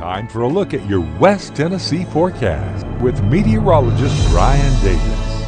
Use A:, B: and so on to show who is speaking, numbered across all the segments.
A: Time for a look at your West Tennessee forecast with meteorologist Brian Davis.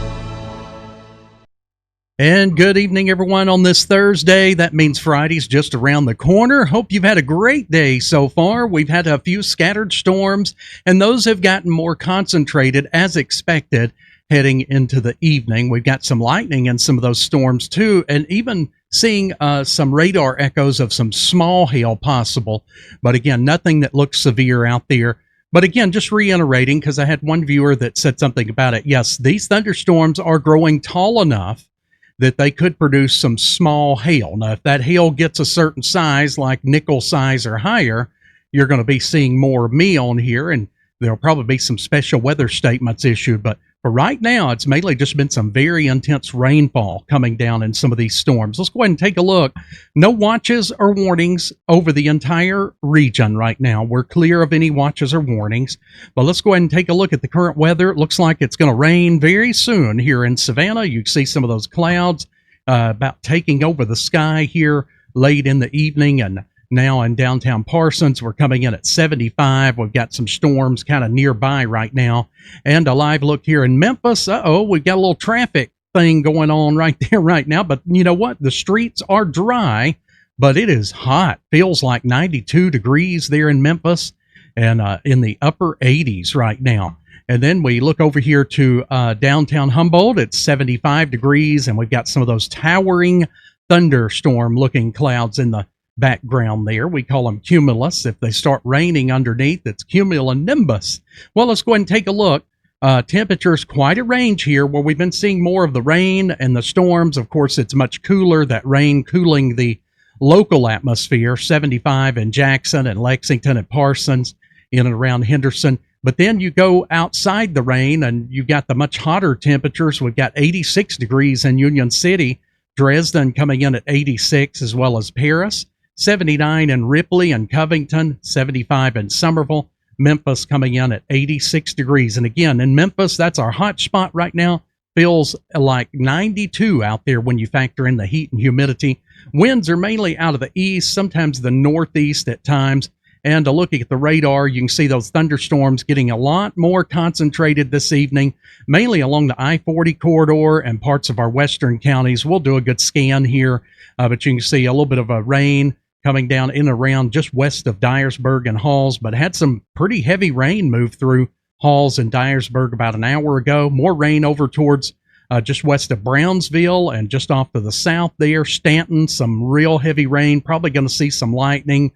B: And good evening, everyone, on this Thursday. That means Friday's just around the corner. Hope you've had a great day so far. We've had a few scattered storms, and those have gotten more concentrated as expected heading into the evening. We've got some lightning in some of those storms, too, and even seeing some radar echoes of some small hail possible. But again, nothing that looks severe out there. But again, just reiterating, because I had one viewer that said something about it. Yes, these thunderstorms are growing tall enough that they could produce some small hail. Now, if that hail gets a certain size, like nickel size or higher, you're going to be seeing more of me on here, and there'll probably be some special weather statements issued. But for right now, it's mainly just been some very intense rainfall coming down in some of these storms. Let's go ahead and take a look. No watches or warnings over the entire region right now. We're clear of any watches or warnings. But let's go ahead and take a look at the current weather. It looks like it's going to rain very soon here in Savannah. You can see some of those clouds about taking over the sky here late in the evening, and now in downtown Parsons, we're coming in at 75. We've got some storms kind of nearby right now. And a live look here in Memphis. We've got a little traffic thing going on right there right now. But you know what? The streets are dry, but it is hot. Feels like 92 degrees there in Memphis, and in the upper 80s right now. And then we look over here to downtown Humboldt. It's 75 degrees, and we've got some of those towering thunderstorm-looking clouds in the background there. We call them cumulus. If they start raining underneath, it's cumulonimbus. Well, let's go ahead and take a look. Temperatures quite a range here where we've been seeing more of the rain and the storms. Of course, it's much cooler, that rain cooling the local atmosphere. 75 in Jackson and Lexington and Parsons, in and around Henderson. But then you go outside the rain and you got the much hotter temperatures. We've got 86 degrees in Union City, Dresden coming in at 86, as well as Paris. 79 in Ripley and Covington, 75 in Somerville, Memphis coming in at 86 degrees. And again, in Memphis, that's our hot spot right now. Feels like 92 out there when you factor in the heat and humidity. Winds are mainly out of the east, sometimes the northeast at times. And looking at the radar, you can see those thunderstorms getting a lot more concentrated this evening, mainly along the I-40 corridor and parts of our western counties. We'll do a good scan here, but you can see a little bit of a rain coming down in and around just west of Dyersburg and Halls, but had some pretty heavy rain move through Halls and Dyersburg about an hour ago. More rain over towards just west of Brownsville and just off to the south there. Stanton, some real heavy rain, probably going to see some lightning.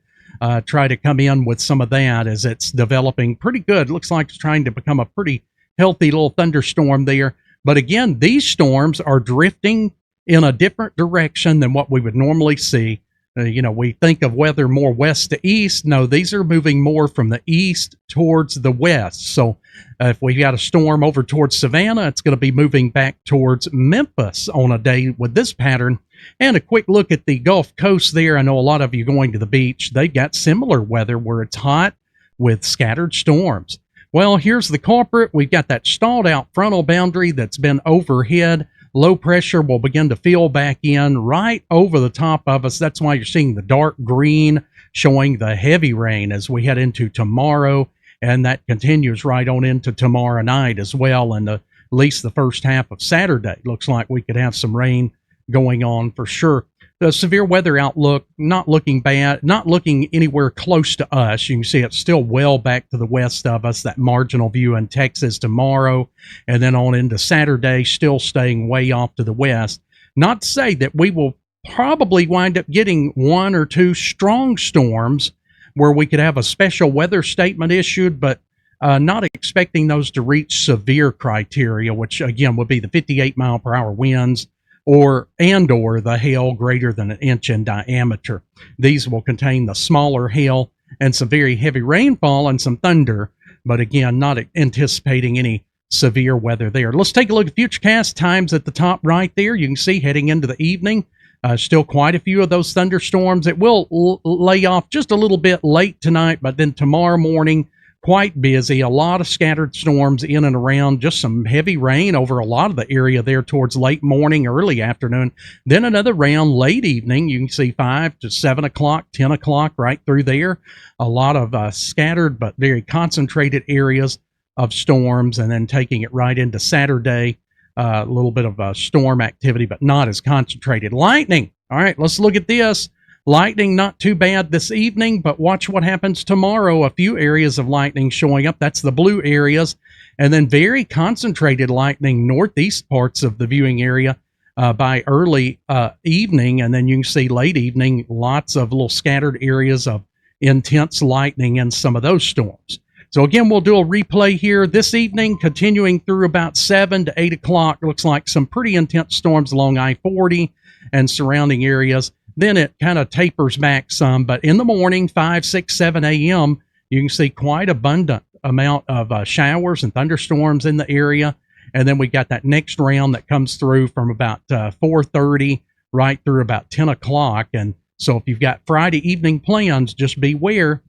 B: Try to come in with some of that as it's developing pretty good. Looks like it's trying to become a pretty healthy little thunderstorm there. But again, these storms are drifting in a different direction than what we would normally see. We think of weather more west to east. No, these are moving more from the east towards the west. So if we got a storm over towards Savannah, it's going to be moving back towards Memphis on a day with this pattern. And a quick look at the Gulf Coast there. I know a lot of you going to the beach. They've got similar weather where it's hot with scattered storms. Well, here's the culprit. We've got that stalled out frontal boundary that's been overhead. Low pressure will begin to fill back in right over the top of us. That's why you're seeing the dark green showing the heavy rain as we head into tomorrow. And that continues right on into tomorrow night as well. And at least the first half of Saturday looks like we could have some rain going on for sure. The severe weather outlook, not looking bad, not looking anywhere close to us. You can see it's still well back to the west of us, that marginal view in Texas tomorrow, and then on into Saturday, still staying way off to the west. Not to say that we will probably wind up getting one or two strong storms where we could have a special weather statement issued, but not expecting those to reach severe criteria, which again would be the 58 mile per hour winds, or the hail greater than 1 inch in diameter. These will contain the smaller hail and some very heavy rainfall and some thunder, but again, not anticipating any severe weather there. Let's take a look at futurecast times at the top right there. You can see heading into the evening, still quite a few of those thunderstorms. It will lay off just a little bit late tonight, but then tomorrow morning quite busy. A lot of scattered storms in and around, just some heavy rain over a lot of the area there towards late morning, early afternoon. Then another round late evening. You can see 5 to 7 o'clock, 10 o'clock right through there. A lot of scattered but very concentrated areas of storms, and then taking it right into Saturday. A little bit of storm activity, but not as concentrated. Lightning. All right, let's look at this. Lightning, not too bad this evening, but watch what happens tomorrow. A few areas of lightning showing up. That's the blue areas. And then very concentrated lightning northeast parts of the viewing area by early evening. And then you can see late evening, lots of little scattered areas of intense lightning in some of those storms. So again, we'll do a replay here this evening, continuing through about 7 to 8 o'clock. Looks like some pretty intense storms along I-40 and surrounding areas. Then it kind of tapers back some, but in the morning, 5, 6, 7 a.m., you can see quite abundant amount of showers and thunderstorms in the area. And then we got that next round that comes through from about 4:30 right through about 10 o'clock. And so if you've got Friday evening plans, just beware.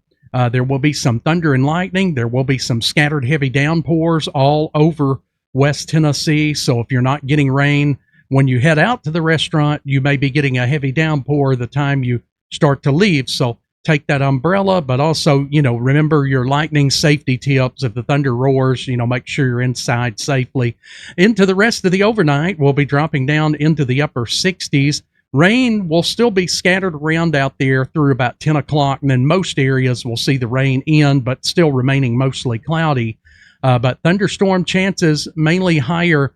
B: There will be some thunder and lightning. There will be some scattered heavy downpours all over West Tennessee. So if you're not getting rain when you head out to the restaurant, you may be getting a heavy downpour the time you start to leave. So take that umbrella, but also, remember your lightning safety tips. If the thunder roars, make sure you're inside safely. Into the rest of the overnight, we'll be dropping down into the upper 60s. Rain will still be scattered around out there through about 10 o'clock, and then most areas will see the rain end, but still remaining mostly cloudy. But thunderstorm chances mainly higher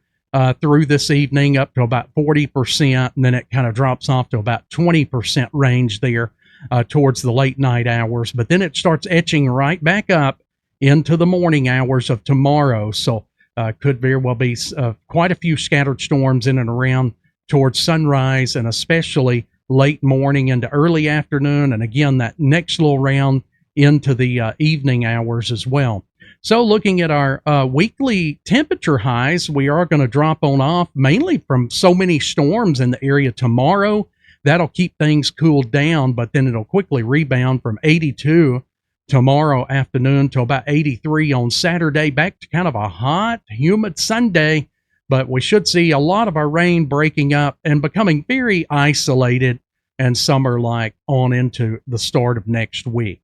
B: through this evening, up to about 40%, and then it kind of drops off to about 20% range there towards the late night hours. But then it starts etching right back up into the morning hours of tomorrow. So could very well be quite a few scattered storms in and around towards sunrise, and especially late morning into early afternoon. And again, that next little round into the evening hours as well. So looking at our weekly temperature highs, we are going to drop on off mainly from so many storms in the area tomorrow. That'll keep things cooled down, but then it'll quickly rebound from 82 tomorrow afternoon to about 83 on Saturday, back to kind of a hot, humid Sunday. But we should see a lot of our rain breaking up and becoming very isolated and summer-like on into the start of next week.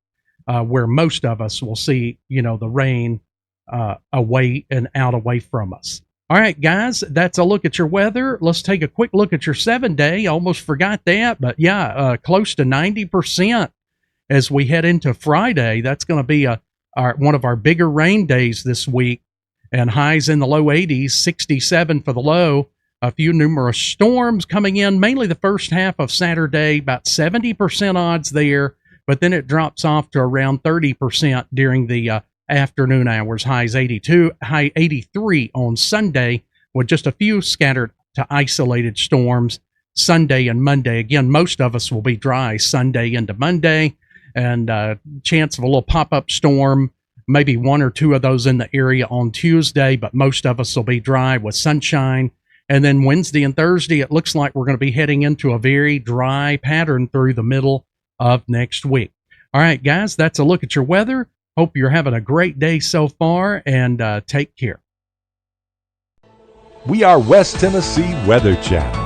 B: Where most of us will see, the rain away from us. All right, guys, that's a look at your weather. Let's take a quick look at your 7-day. Almost forgot that, but yeah, close to 90% as we head into Friday. That's going to be one of our bigger rain days this week, and highs in the low 80s, 67 for the low. A few numerous storms coming in, mainly the first half of Saturday, about 70% odds there. But then it drops off to around 30% during the afternoon hours. Highs 82, high 83 on Sunday, with just a few scattered to isolated storms Sunday and Monday. Again, most of us will be dry Sunday into Monday, and chance of a little pop-up storm, maybe one or two of those in the area on Tuesday, but most of us will be dry with sunshine. And then Wednesday and Thursday, it looks like we're going to be heading into a very dry pattern through the middle of next week. All right, guys, that's a look at your weather. Hope you're having a great day so far, and take care.
A: We are West Tennessee Weather Channel.